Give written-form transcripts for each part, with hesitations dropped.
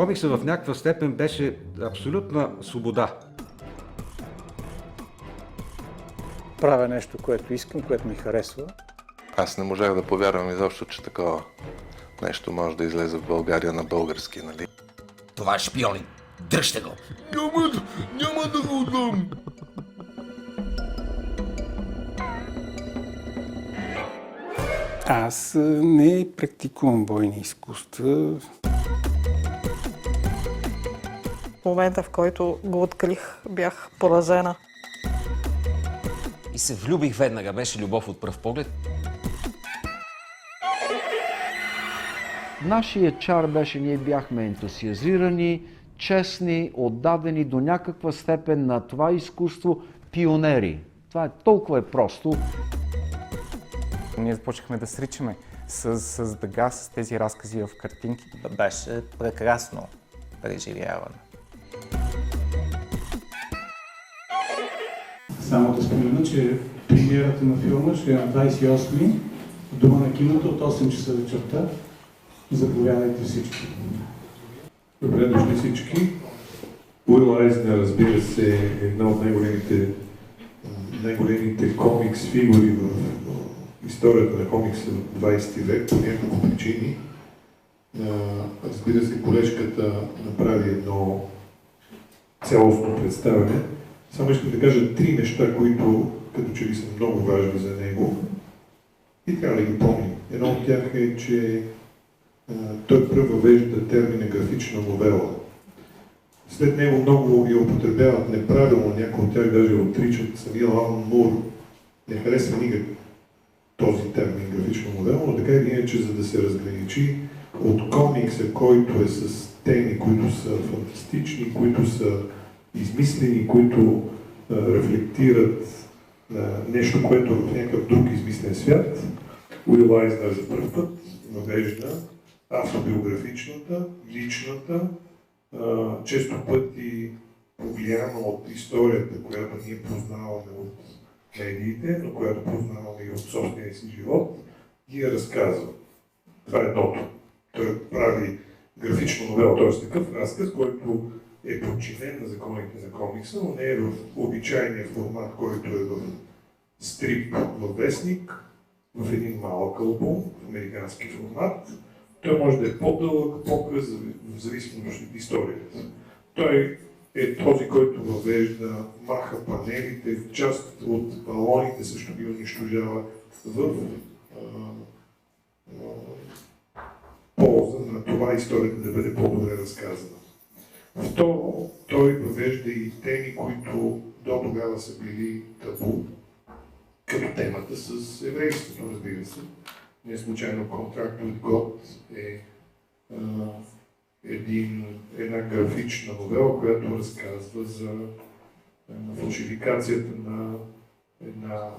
комикса в някаква степен беше абсолютна свобода. Правя нещо, което искам, което ми харесва. Аз не можах да повярвам изобщо, че такова нещо може да излезе в България на български, нали? Това е шпионин. Дръжте го! Няма да го отдам! Аз не практикувам бойни изкуства. В момента, в който го открих, бях поразена. И се влюбих веднага. Беше любов от пръв поглед. Нашия чар беше, ние бяхме ентусиазирани, честни, отдадени до някаква степен на това изкуство, пионери. Това е толкова просто. Ние започнахме да сричаме с дъга, с тези разкази в картинки. Беше прекрасно преживяване. Само да спомена, че премиерата на филма ще е на 28-ми в Дома на киното от 8 часа вечерта. Заповядайте всички. Добре дошли всички. Уил Айзнер, разбира се, е една от най-големите комикс фигури в историята на комикса в 20 век по няколко причини. Разбира се, колежката направи едно цялостно представяне. Само искам да кажа три неща, които като че ли са много важни за него и трябва да ги помним. Едно от тях е, че той пръв въвежда термина графична новела. След него много я употребяват неправилно, някои от тях даже отричат. Самия Алан Мур не харесва никак този термин графична новела, но така или иначе, за да се разграничи от комикса, който е с теми, които са фантастични, които са измислени, които рефлектират нещо, което е в някакъв друг измислен свят, Уил Айзнер за първ път въвежда автобиографичната, личната, често пъти повлияна от историята, която ние познаваме от медиите, но която познаваме и от собствения си живот, ги я разказва. Това е едното. Той прави графична новела, т.е. такъв разказ, който е подчинен на законите за комикса, но не е в обичайния формат, който е в стрип във вестник, в един малък албум, в американски формат. Той може да е по-дълъг, по-къс, в зависимост от историята. Той е този, който въвежда, маха панелите, част от балоните също ги унищожава в полза на това историята да бъде по-добре разказана. Второ, той въвежда и теми, които до тогава са били табу, като темата с еврейството, разбира се. Не случайно Contract with God е една графична новела, която разказва за фалшификацията на една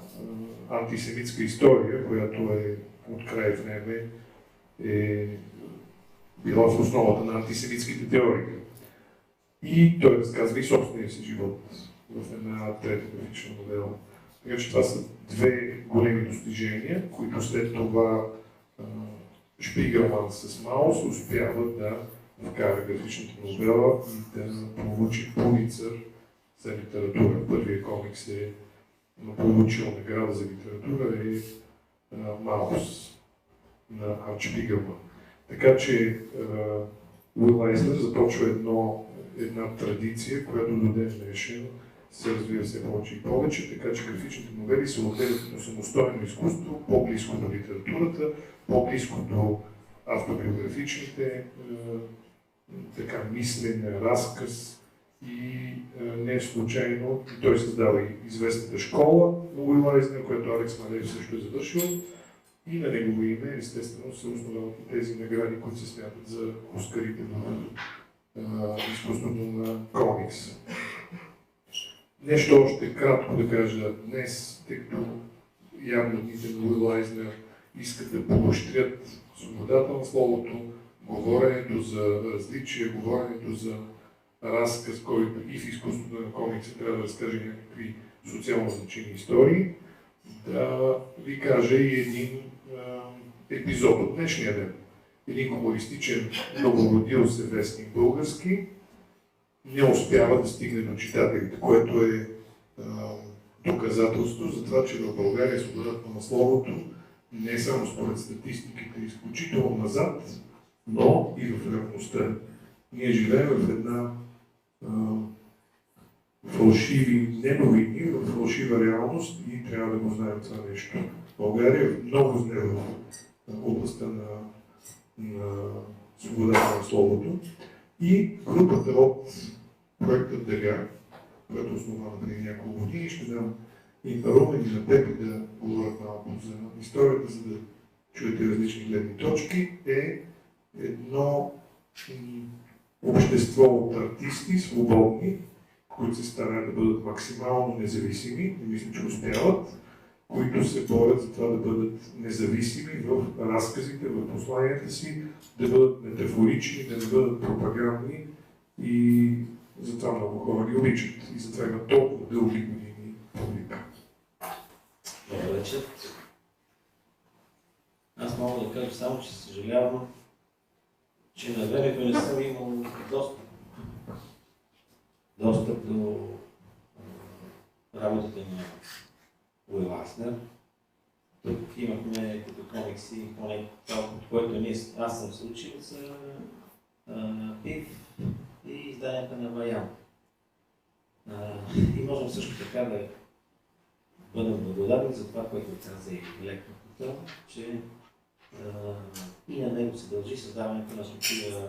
антисемитска история, която е от край време е била в основата на антисемитските теории. И той разказва и собствения си живот в една трета графична новела. Така че това са две големи достижения, които след това Шпигелман с Маус успява да вкара графичната новела и да получи Пулицър за литература. Първият комикс е получил награда за литература е Маус на Арч Шпигелман. Така че Уил Айзнер започва една традиция, която до ден днешен се развива все повече и повече, така че графичните новели се отделят като самостойно изкуство, по-близко до литературата, по-близко до автобиографичните, така мислене, разказ и не случайно той създава и известната школа на Уил Айзнер, която Алекс Малеев също е завършил и на негово име, естествено, се основават и тези награди, които се смятат за оскарите на изкуството на комикс. Нещо още кратко да кажа днес, тъй като явно дните на Уил Айзнер искат да поощрят свободата на словото, говоренето за различия, говоренето за разказ, който и в изкуството на комикса трябва да разкаже някакви социално значими истории, да ви кажа и един епизод от днешния ден. един комунистичен новородил се вестник български не успява да стигне до читателите, което е доказателство за това, че в България свободата на словото не е само според статистиките изключително назад, но и в реалността. Ние живеем в една фалшиви, не новини, в фалшива реалност и трябва да го знаем това нещо. България е много зле в областта на свободата на словото и групата от проекта Дъга, която е основана преди няколко години, ще дам и на Румен и на теб да говорят малко за историята, за да чуете различни гледни точки, е едно общество от артисти, свободни, които се стараят да бъдат максимално независими, не мисля, че успяват, които се борят за това да бъдат независими в разказите, в посланията си, да бъдат метафорични, да не бъдат пропагандни и затова много хора ги обичат и затова има толкова дълги години публика. Добър вечер. Аз мога да кажа само, че съжалявам, че на времето не съм имал достъп до работата на Уил Аснер. Тук имахме като комикси, поне това, което аз съм се учил, за ПИВ и изданията на Маян. И можем също така да бъдем благодарни за това, което каза и лекторката, че и на него се дължи създаването на такива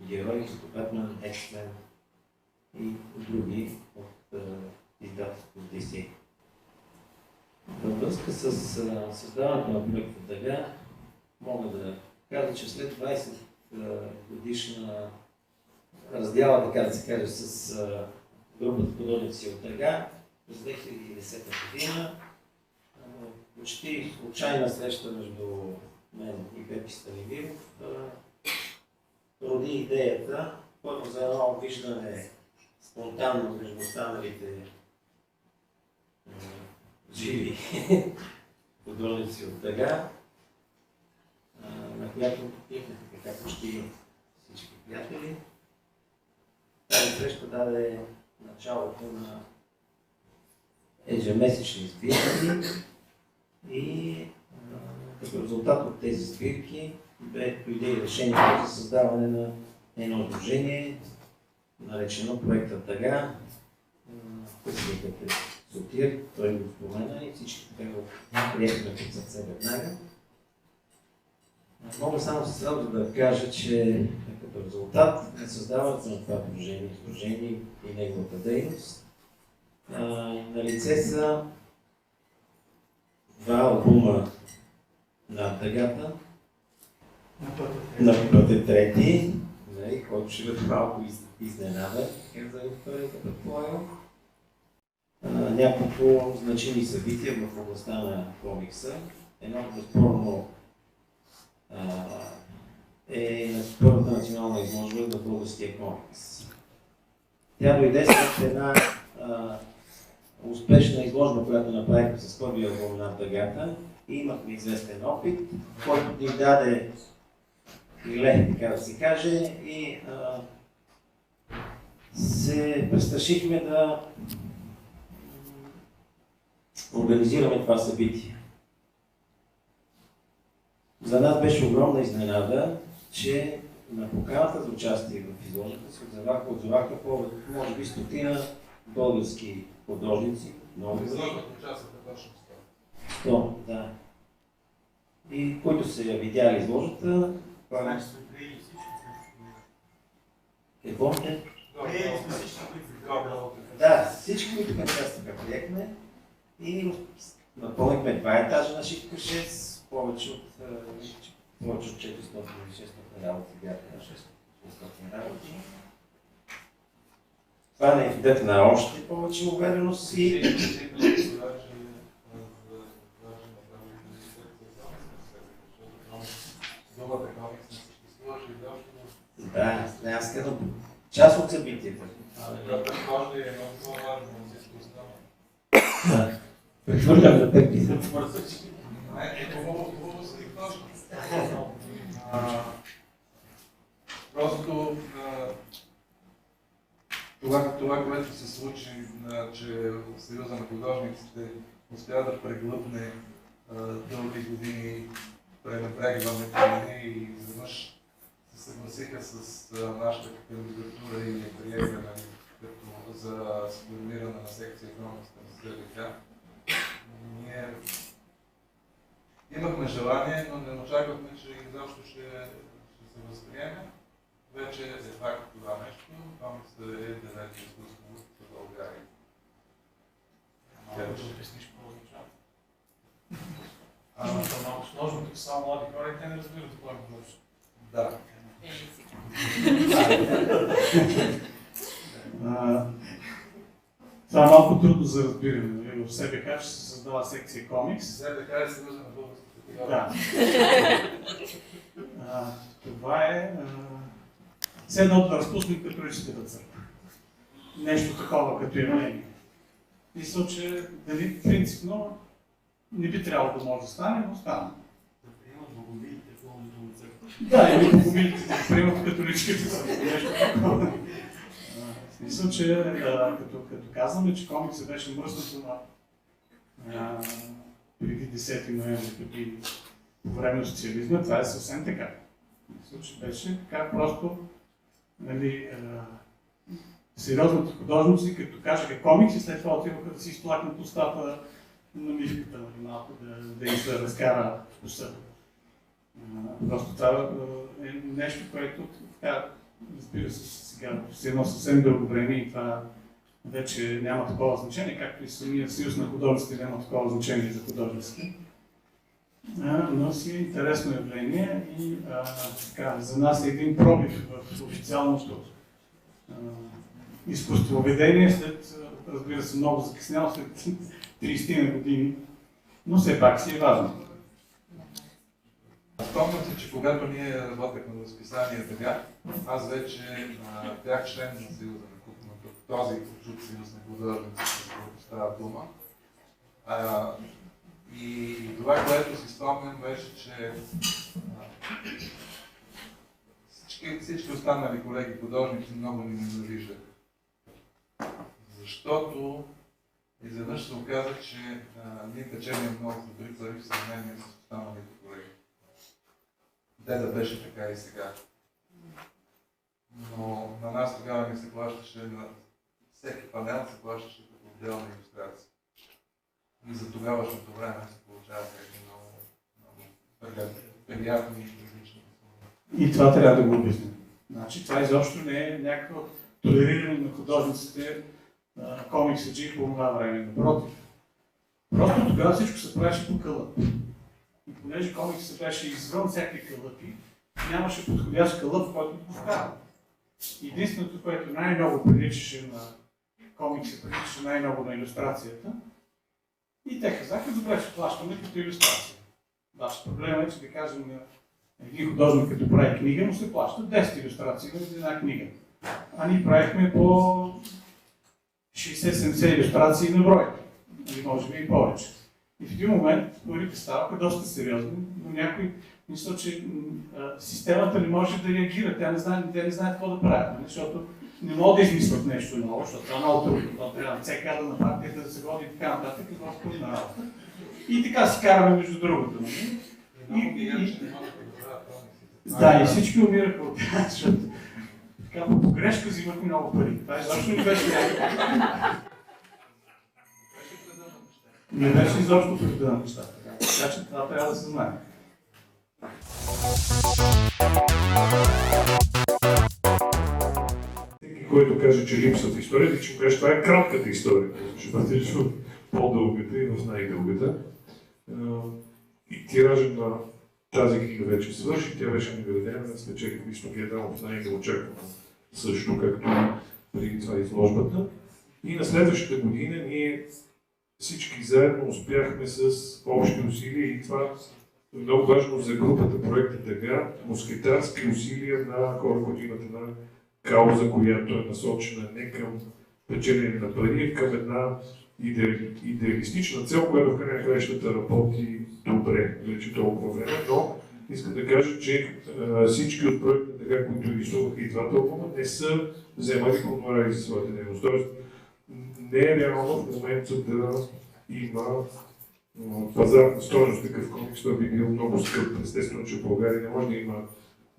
герои, като Бетмен, Ексмен и други от издателството DC. Във връзка с създаването на проекта Дъга, мога да кажа, че след 20 годишна раздяла, така да се каже, с групата художници от Дъга, през 2010 година, почти случайна среща между мен и Пепи Станимиров роди идеята, първо за едно виждане спонтанно между останалите живи художници от Дъга, на която пихнаха така почти всички приятели. Тази среща даде началото на ежемесечни сбирки и като резултат от тези сбирки дойде и решението за създаване на едно сдружение, наречено проектът Дъга. Председателят е Сотир, той го спомена и всички така го приехме под сърце веднага. Мога само с радост да кажа, че като резултат на създаването на това сдружение и неговата дейност, на лице са два албума на Дъгата, на път е трети, който ще бъде малко изненада, за аудиторията предполагам. Няколко значими събития в областта на комикса. Едно безспорно е на първата национална изложба за българския комикс. Тя дойде след една успешна изложба, която направихме с първия албум на Дъгата и имахме известен опит, който ни даде криле, така да се каже, и се престрашихме да организираме това събитие. За нас беше огромна изненада, че на поканата за участие в изложбата се отзоваха повече, може би 100 български художници. Много да. И които са видяли изложбата, какво е? Да, всички, които участваха, приехме и напълнихме 2 етажа на Шипка 6, повече от 400-600 работи бяха на 600 работи. Това не е вдъх на още повече увереност и... Да, аз казвам част от събитията. Прехвърлям да Пепи. Просто това, което се случи, че Съюза на художниците успя да преглътне дълги години пренебрегването ни и изведнъж се съгласиха с нашата кандидатура и я приеха като за сформиране на секция економика на СДК. Ние имахме желание, но не очаквахме, че изобщо ще се възприеме. Вече е факт това нещо. Комиксът е девети изкуство в България. Малко да обясниш какво означава. Това е малко сложно, като само млади хора и те не разбират какво е въпрос. Да. Това е малко трудно за разбиране. В СБК ще се създава секция комикс. СБК е Съюза на българската. Да. Това е все едно да разпуснем католическата църква. Нещо такова като явление. Мисля, че дали принципно не би трябвало да може да стане, но стане. Да приемат богомилите в новото църква. Да, или богомилите да приемат католическата църква. Нещо такова. Мисля, че като казваме, че комиксът беше мръснато преди 10 ноември, по време на социализма, това е съвсем така. Мисля, че беше така просто, нали, сериозните художници, като кажаха комикс и след това отиваха да си изплакнат устата на мишката, нали, малко да им се разкара вкуса. Просто това е нещо, което така, разбира се, сега с едно съвсем дълго време и това вече няма такова значение, както и самия съюз на художниците няма такова значение за художниците. Но си е интересно явление и така, за нас е един пробив в официалното изкуствоведение след, разбира се, много закъсняло, след 30 години, но все пак си е важно. Спомням се, че когато ние работехме в списание Тъга, аз вече бях член на Съюза на културната, този чуд съюз на художниците, за който става дума. И това, което си спомням, беше, че всички останали колеги художници много ни ненавиждаха. Защото изведнъж се оказа, че ние печелим много добри пари в сравнение с останалите колеги. Да беше така и сега. Но на нас тогава ни се плащаше, на всеки панел се плащаше като отделна илюстрация. И за тогавашното време се получаваха много приятни и различни. И това трябва да го обясним. Значи, това изобщо не е някакво толериране на художниците, комиксаджи по това време. Напротив. Просто тогава всичко се правеше по кълъп. И понеже комиксът беше извън всякакви кълъпи, нямаше подходящ кълъп, в който да го вкара. Единственото, което най-много приличаше на комикса, приличаше най-много на илюстрацията. И те казаха, добре, ще плащаме като илюстрация. Ваш проблем е, че да кажем на един художник, като прави книга, му се плащат 10 илюстрации на една книга. А ние правихме по 60-70 илюстрации на брой. Или може би и повече. И в един момент парите ставаха доста сериозни, но някой мисля, че системата не може да реагира. Те не знаят какво да правят, защото не могат да измислят нещо ново, защото това е много трудно. Това трябва ЦК да на партията да се води и така нататък, и доста трудна работа. И така си караме между другото. Да, и всички умираха от това, защото така по погрешка взимат много пари. Това изобщо не беше някакво. Не беше изобщо преда на нещата. Така че това трябва да се знае. Всеки, който каже, че липсват историята, че каже, това е кратката история. Ще бъде по-дългата и в най-дългата. И тиражът на тази книга вече свърши, тя беше наградена, спечели Христо Геданов най-неочаквано също, както преди това изложбата. И на следващата година ние всички заедно успяхме с общи усилия и това е много важно за групата Проекта Тъга, москитарски усилия на хора, които имат една кауза, която е насочена не към печелене на пари, към една идеалистична цел, която в край на краищата работи добре вече толкова време, но искам да кажа, че всички от проектите, така, които рисуваха и двата албума, не са вземали хонорари за своята дейност. Тоест, не е реално в момента да има пазарна стойност такъв комикс, той би бил много скъп. Естествено, че в България не може да има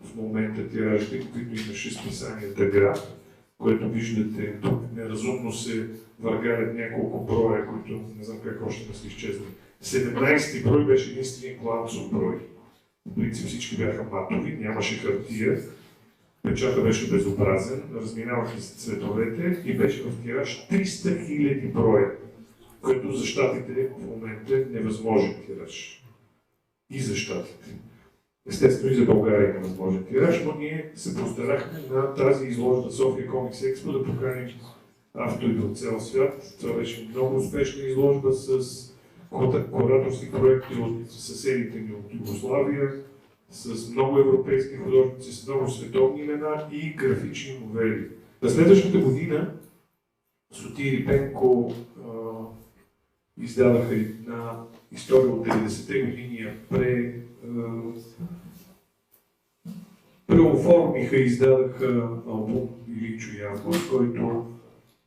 в момента тиражите, които имаше списанията Гра, което виждате тук, неразумно се въргалят няколко броя, които не знам как още да са изчезли. 17-ти брой беше единствения гланцов брой. В принцип всички бяха матови, нямаше хартия, печата беше безобразен, разминаваха се цветовете и беше в тираж 300 000 броя, което за щатите в момента е невъзможен тираж. И за щатите. Естествено и за България е невъзможен тираж, но ние се постарахме на тази изложба София Комикс Експо да поканим автори от цял свят. Това беше много успешна изложба с кураторски проекти от съседите ни от Югославия, с много европейски художници, с много световни имена и графични новели. На следващата година Сотир и Пенко издадаха една история от 90-те години, преоформиха и издадаха албум Иличо Янков, който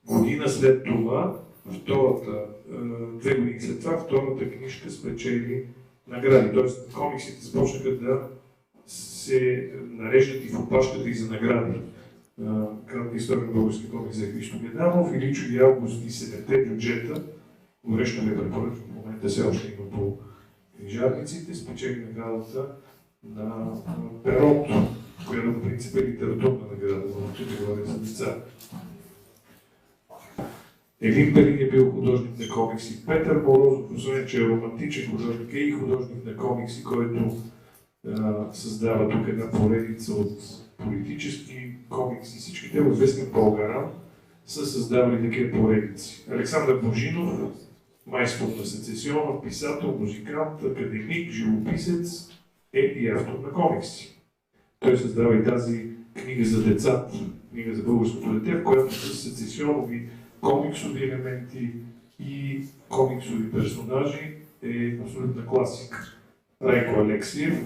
година след това, 2 години след това, втората книжка спечели награди. Тоест комиксите започнаха да се нареждат и в опашката и за награди. Кратка история на български комикс за Христо Геданов, Иличо и Август и 7-те бюджета. Горещо ви препоръчвам, в момента все още има по книжарниците, спечели наградата на Перото, която по принцип е литературна награда, но тук говоря за деца. Елин Пелин е бил художник на комикси. Петър Морозов, освен че е романтичен художник, е и художник на комикси, който създава тук една поредица от политически комикси. Всички те от вестник Българан са създавали такива поредици. Александър Божинов, майстор на сецесиона, писател, музикант, академик, живописец е и автор на комикси. Той създава и тази книга за децата, книга за българското дете, в която са сецесионови комиксови елементи и комиксови персонажи е абсолютна класика. Райко Алексиев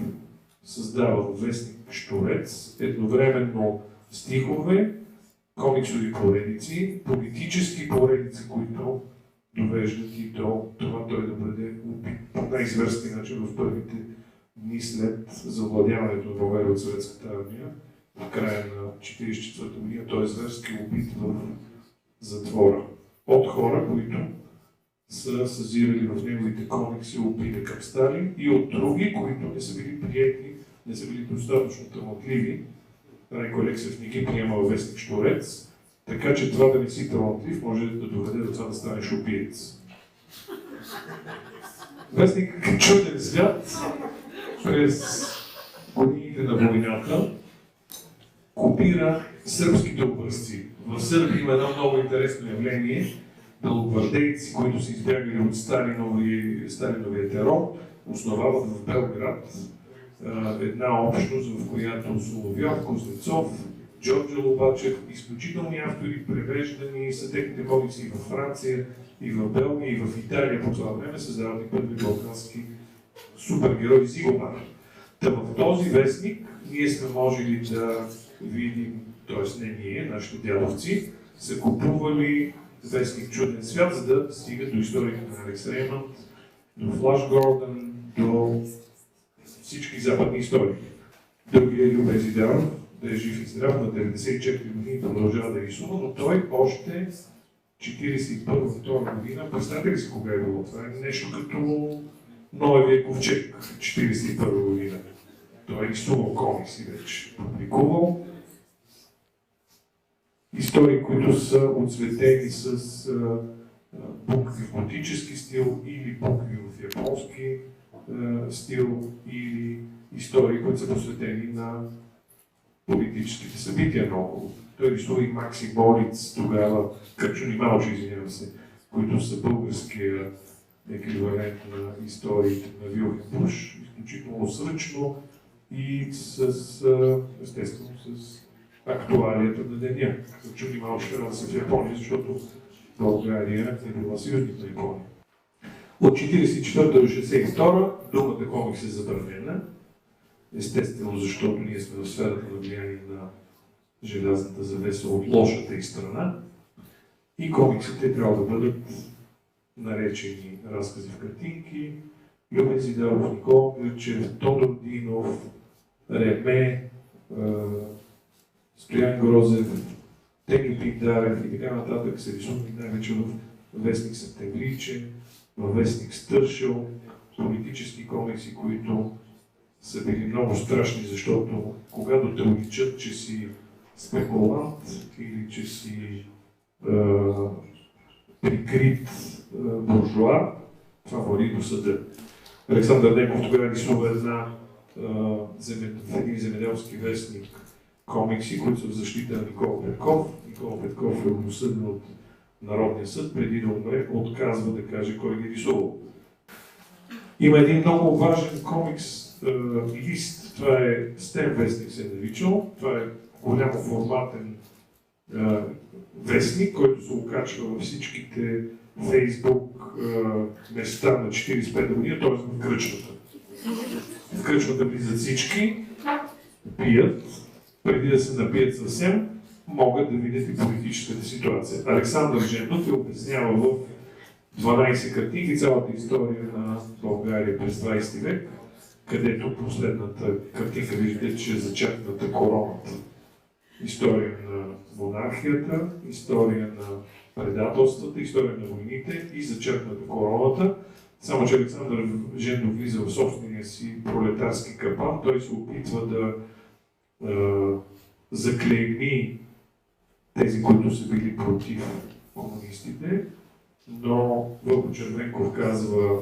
създава вестник Щурец, едновременно стихове, комиксови поредици, политически поредици, които довеждат и до това той да бъде убит по най-зверски начин в първите дни след завладяването на България от Съветската армия. В края на 1944 година той е зверски убит в затвора от хора, които са съзирали в неговите комикси обида към Сталин и от други, които не са били приети, не са били достатъчно талантливи. Райко Алексиев не ги приема във вестник Щурец, така че това да не си талантлив може да доведе до това да станеш убиец. Вестник Чуден свят през годините на войната копира сръбските образци. В Сърбия има едно много интересно явление. Белогвардейци, които са избягали от Сталиновия терор, основават в Белград една общност, в която Соловйов, Кузнецов, Джорджо Лобачев, изключителни автори, превеждани са техните комикси и във Франция, и в Белгия, и в Италия по това време създават и първи балкански супергерои Зигомар. Та в този вестник ние сме можели да видим, т.е. не ние, нашите дядовци, са купували вестник Чуден свят, за да стигат до историята на Алекс Реймънд, до Флаш Гордън, до всички западни истории. Другия е Любези Даров, да е жив и здрав, на 94 години продължава да рисува, но той още 41-2 година, представете ли си кога е било? Това е нещо като Ноевия ковчег, 41 година. Той е рисувал комикси вече, публикувал истории, които са отцветени с букви в готически стил или букви в японски стил или истории, които са посветени на политическите събития наоколо. Той рисува и Макси Бориц, тогава Кърчуни Малче, извинявам се, които са българския еквивалент на историите на Вилхем Буш, изключително сръчно и естествено с актуалията на деня. Кърчуни Малче трябва да са в Япония, защото България е била съюзник на Япония. От 1944 до 1962 думата комикс е забранена. естествено, защото ние сме в сферата на влияние на желязната завеса от лошата и страна. И комиксите трябва да бъдат наречени разкази в картинки. Любен Зидаров, Никола Гърчев, Тодор Динов, Реме, Стоян Грозев, Теги Пиндарев и така нататък се рисуват най-вече в вестник Септемврийче, в вестник Стършел, политически комикси, които са били много страшни, защото когато те уличат, че си спекулант или че си прикрит буржуа, това води до съда. Александър Ненков тогава рисува един земеделски вестник комикси, които са в защита на Никола Петков. Никола Петков е осъден от Народния съд, преди да умре, отказва да каже кой ги рисувал. Има един много важен комикс лист, това е Степ вестник се е наричал, това е голямо форматен вестник, който се окачва във всичките Фейсбук места на 45 години, т.е. в кръчмата. В кръчмата влизат всички, пият, преди да се напият съвсем, могат да видят и политическата ситуация. Александър Жендов обяснява в 12 картинки цялата история на България през 20 век, където последната картинка виждате, че е зачеркната короната. История на монархията, история на предателствата, история на войните и зачеркната короната. Само че Александър Жендов влиза в собствения си пролетарски капан, той се опитва да заклейми тези, които са били против комунистите, но Вълко Червенков казва,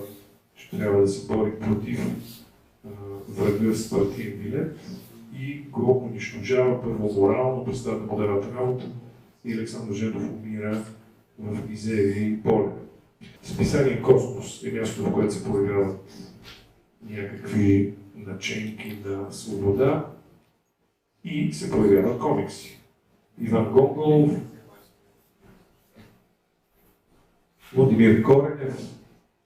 че трябва да се бори против врага с партиен билет и го унищожава първо морално, представя да му дават работа и Александър Жендов умира в мизерия и поле. Списание Космос е място, в което се появяват някакви наченки на свобода и се появяват комикси. Иван Гонголов, Владимир Коренев.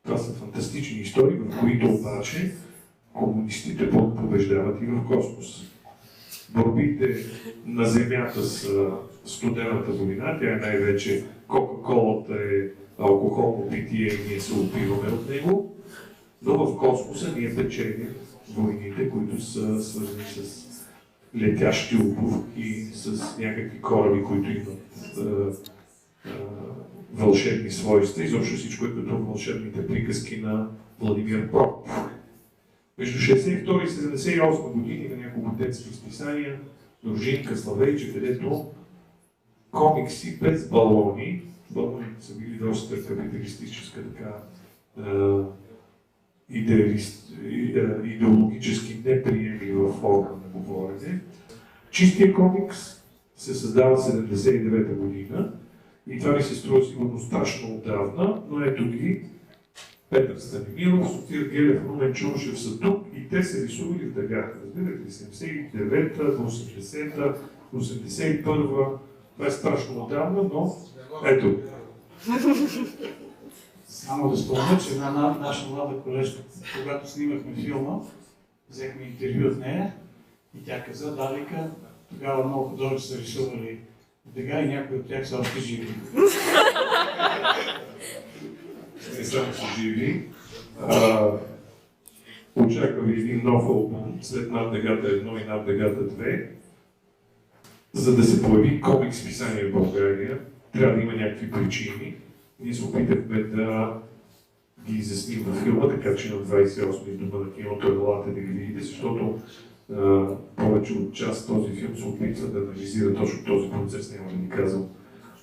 Това са фантастични истории, в които обаче комунистите побеждават и в космоса. Борбите на Земята с студената война, тя е най-вече Кока-колата е алкохолно питие и ние се опиваме от него, но в космоса ние печелим войните, които са свързани с летящи обувки, с някакви кораби, които имат вълшебни свойства. Изобщо всичко е като вълшебните приказки на Владимир Прокоф. Между 62 и 78 години има няколко детски списания, Дружинка, Славейче, където комикси без балони, балоните са били доста капиталистическа така идеологически неприемлива форма на говорене. Чистия комикс се създава 79-та година и това ми се струва сигурно страшно отдавна, но ето ги Петър Станимиров, Сотир Гелев, Румен Чуншев са тук и те се рисували в дъгата. Разбирате ли, 79-та, 80-та, 81-та, това е страшно отдавна, но ето. Само да спомня, че една наша млада колежка, когато снимахме филма, взехме интервю от нея и тя каза, да, вика, тогава много художници са рисували дъга и някои от тях са още живи. Не само са живи. Очаква ви един нов албум след Над дъгата 1 и Над дъгата 2. За да се появи комикс писание в България, трябва да има някакви причини. Ние се опитахме да ги изясним във филма, така че на 28 дома на киното елате да ги видите, защото повече от част този филм се опитва да анализира точно този процес, няма да ни казвам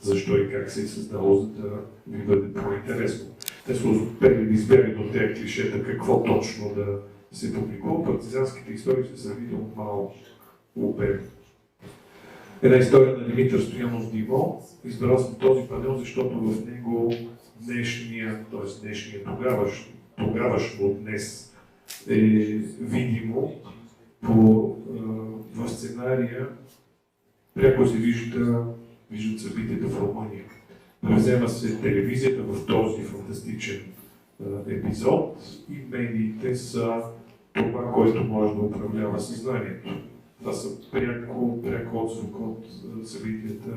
защо и как се е създало, за да ви бъде по-интересно. Те са успели да избягат от тези клишета какво точно да се публикува. Партизанските истории са сравнително малко обем. Една история на Димитър Стоянов Диво. Избрал съм този панел, защото в него днешния, тогавашно днес е видимо в сценария пряко се виждат събитията в Румъния. Превзема се телевизията в този фантастичен епизод и медиите са това, което може да управлява съзнанието. Това са пряк отзвук от събитията,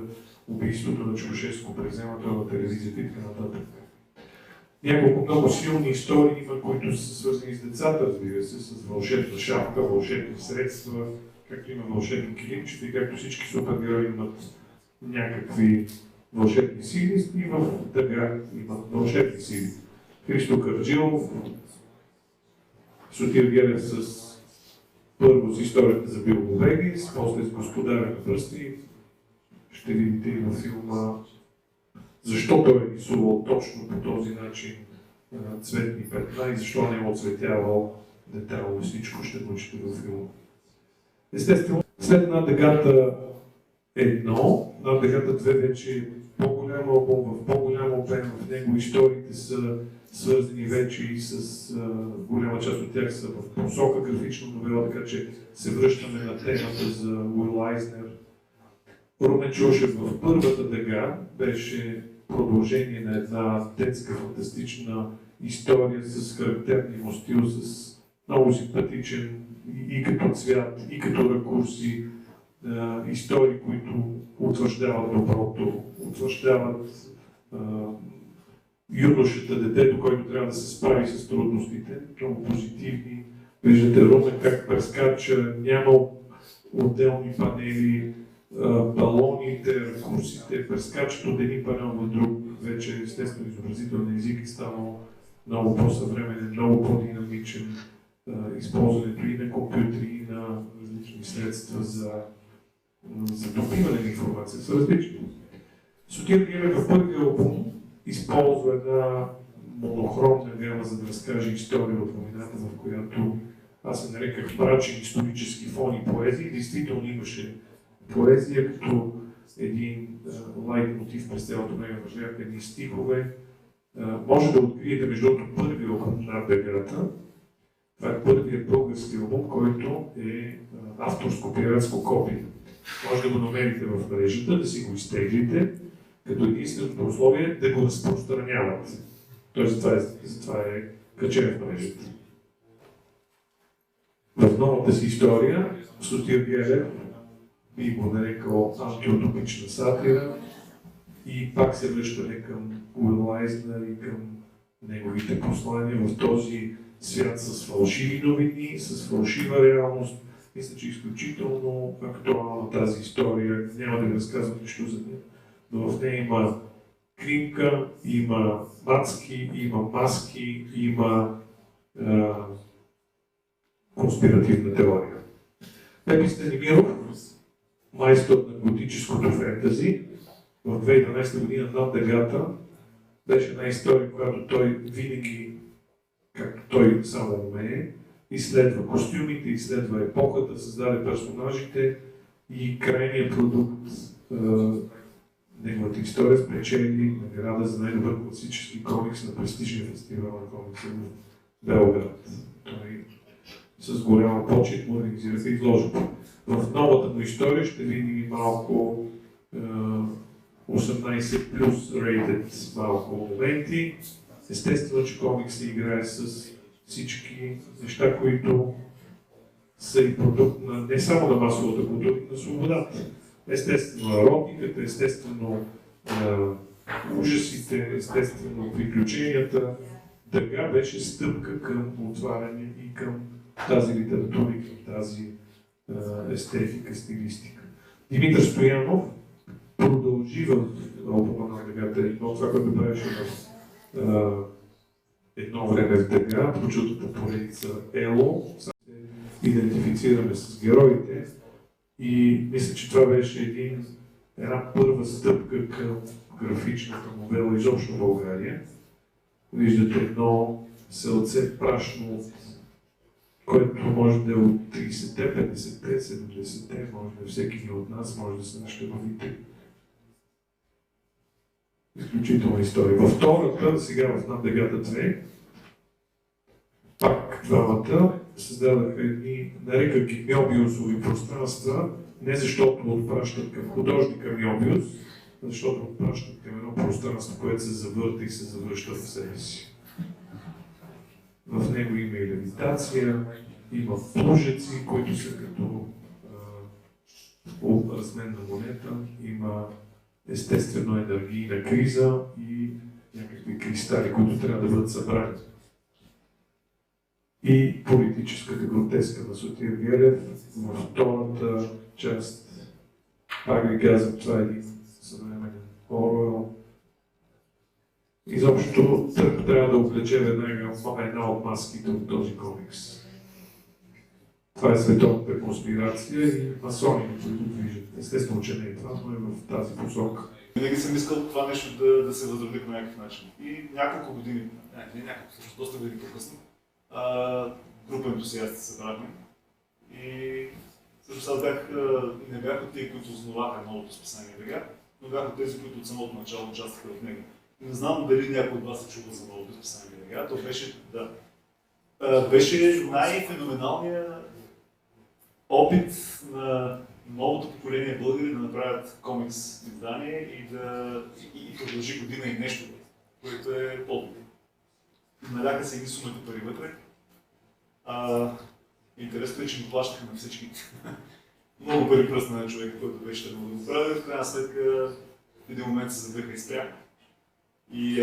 убийството на Чаушеско, преземането на телевизията и така нататък. Няколко много силни истории има, които са свързани с децата, разбира се, с вълшебна шапка, вълшебни средства, както има вълшебни килимчета и както всички супергерои имат някакви вълшебни сили, и в Дъга имат вълшебни сили. Христо Кърджилов, Сотир Гелев първо с историята за Билбо Бегинс, после с Господаря на пръсти. Ще видите и във филма защо той е рисувал точно по този начин цветни петна и защо не е оцветявал детайлно всичко, ще научите във филма. Естествено, след Над дъгата 1, Над дъгата 2 вече е по-голям албум, в по-голям обем, в него историите са свързани вече и с голяма част от тях са в посока графична новела, така че се връщаме на темата за Уил Айзнер. Румен Чушев в първата дъга беше продължение на една детска фантастична история с характерния му стил, с много симпатичен и като цвят, и като ракурси, истории, които утвърждават доброто, утвърждават юношата, детето, който трябва да се справи с трудностите, много позитивни. Виждате Румен как прескача, няма отделни панели, балоните, ракурсите, прескачат от един панел на друг. Вече естествено изобразителен език е станал много по-съвременен, много по-динамичен. Използването и на компютри, и на различни средства за добиване на информация са различни. Сотир Гелев в първия албум използва една монохромна гама, за да разкаже история от войната, в която аз се нареках мрачен исторически фон и поезия. Действително имаше поезия като един лайт мотив през цялото време, въжляха едни стихове. Може да откриете между другото първия албум Над дъгата. Това е първият български албум, който е авторско пиратско копие. Може да го намерите в мрежата, да си го изтеглите, като единственото условие да го разпространявате. Тоест затова е качен в мрежата. В новата си история Сотир Гелев би го нарекал антиутопична сатира и пак се връщане към Уил Айзнер и към неговите послания в този свят с фалшиви новини, с фалшива реалност. Мисля, че е изключително актуална тази история. Няма да ви разказвам нищо за нея, но в нея има кримка, има мацки, има маски, има конспиративна теория. Пепи Станимиров, майстор на готическото фентази, в 2012 година Над дъгата беше една история, която той винаги, както той само умее, изследва костюмите, изследва епохата, създаде персонажите и крайният продукт, неговата история спечели награда за най-добър класически комикс на престижния фестивал на комикса в Белград. Той с голяма почет му организираха изложба. В новата му история ще видим малко 18 плюс rated малко моменти. Естествено, че комикс се играе с всички неща, които са и продукт на не само на масовата култура, но на свободата. Естествено, еротиката, естествено, ужасите, естествено, приключенията. Дъга беше стъпка към отваряне и към тази литература и към тази естетика, стилистика. Димитър Стоянов продължи в албума на дъгата едно, това, което правеше в едно време в Дъга, прочутата поредица Ело. Се идентифицираме с героите и мисля, че това беше една първа стъпка към графичната новела изобщо в България. Виждате едно селце прашно, което може да е от 30-те, 50-те, 70-те, може да е всеки ни от нас, може да са нещевовите. Изключителна история. Във втората, сега в Над дъгата 2, пак двамата създадаха едни, нареках ги Мьобиусови пространства, не защото отпращат към художника Мьобиус, защото отпращат към едно пространство, което се завърта и се завръща в себе си. В него има и левитация, има плужеци, които са като разменна монета, има естествено енергийна криза и някакви кристали, които трябва да бъдат събрани. И политическата гротеска на Сотир Гелев във втората част. Пак ви казвам, това е един съвременен Оруел. Изобщо трябва да облече една от маските от този комикс. Това е световната конспирация и масоните, които движат. Естествено, че не е това, но е в тази посока. Винаги съм искал това нещо да се възроди по някакъв начин. И няколко години, не няколко, всъщност доста години по-късно, група ентусиасти се събрахме. И всъщност аз не бях от тези, които основаха новото списание ВГ, но бях от тези, които от самото начало участваха в него. Не знам дали някой от вас се чува за новото списание ВГ. То беше, беше най-феноменалният опит на новото поколение българи да направят комикс издание и продължи година и нещо, което е по-добро. Наляха се едни сумати пари вътре. Интересно е, че го плащаха на всички. Много пари пръсна на човека, който беше да го прави. В крайна сметка в един момент се задъха и спря. И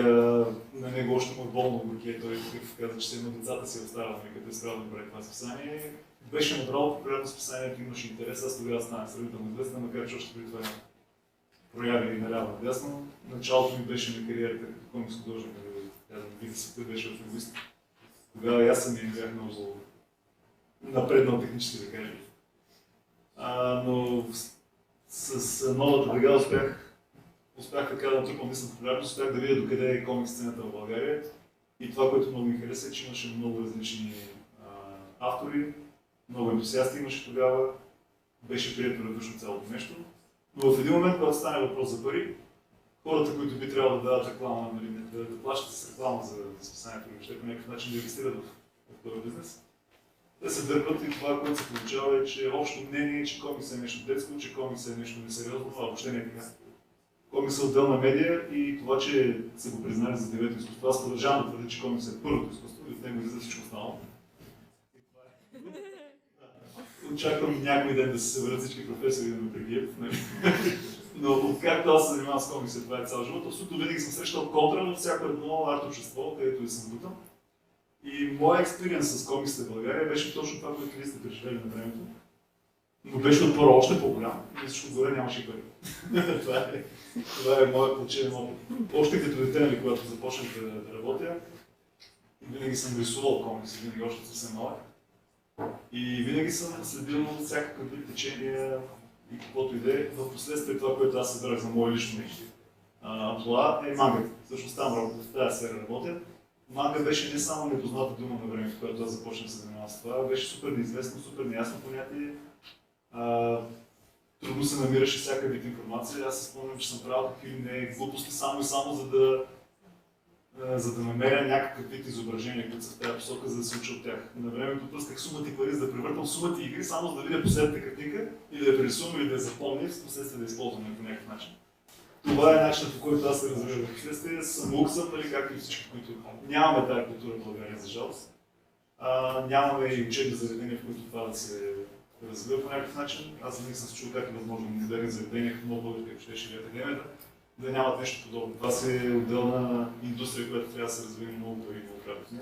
на него още му болно горки. Той каза, че едно децата си оставял, като е спрял да прави това списание. Беше направо популярно списанието, имаше интерес. Аз тогава станах сравнително известен, макар че още преди това прояви и наляво надясно. Началото ми беше на кариерата като комикс художник, вида света беше в лингвистика. Тогава и аз самия не бях много напреднал технически, да кажа. Но с новата дъга успях така да натрупам наистина популярност, успях да видя докъде е комикс сцената в България. И това, което много ми хареса, е, че имаше много различни автори, много ентусиасти имаше тогава, беше прието радушно цялото нещо. Но в един момент, когато стане въпрос за пари, хората, които би трябвало да дадат реклама, да плащат с реклама за списанието, въобще по някакъв начин да инвестират в този бизнес, те се дърпат и това, което се получава е, че общо мнение е, че комикс е нещо детско, че комикс е нещо несериозно, а въобще не е така. Комикс е отделна медия и това, че са го признали за девето изкуство, аз продължавам да твърдя, че комикс е първото изкуство и от него излиза всичко останало. Очаквам някой ден да се съберат всички професори да ме прегият. Но откакто аз се занимавам с комикси, това е цял живот, абсолютно винаги съм срещал контра във всяко едно арт-общество, където и съм бутал. И моят експириенс с комиксите в България беше точно това, което вие сте преживели на времето. Но беше отпора още по-голям и всичко горе нямаше и пари. Това е моят плачевен опит. Още като дете, когато започнах да работя, винаги съм рисувал комикси, винаги още съвсем малък. И винаги съм следил всякакви течения и каквото и да е. В последствие това, което аз събрах за мое лично амплоа е мангата. Всъщност там в тази сфера работя. Манга беше не само непозната дума на времето, когато аз започнах да се занимавам с това, беше супер неизвестно, супер неясно понятие. Трудно се намираше всяка вид информация. Аз се спомням, че съм правил какви не глупости само и само за да намеря някакъв вид изображения, които са в тази посока, за да се уча от тях. На времето пусках сумати пари, за да превъртам сумати игри, само за да видя последната картинка, или да я прерисувам, или да я запомня, в последствие да използвам по някакъв начин. Това е начинът, по който аз се развивам. В последствие самоук съм, както и всички, които нямаме тази култура в България, за жалост. Нямаме и учебни заведения, в които това да се развива по някакъв начин. Аз винаги съм се чул как е възможно модерни заведения, като много българи, като щеше и академията, да нямат нещо подобно. Това си е отделна индустрия, която трябва да се развива много пари и много кратко.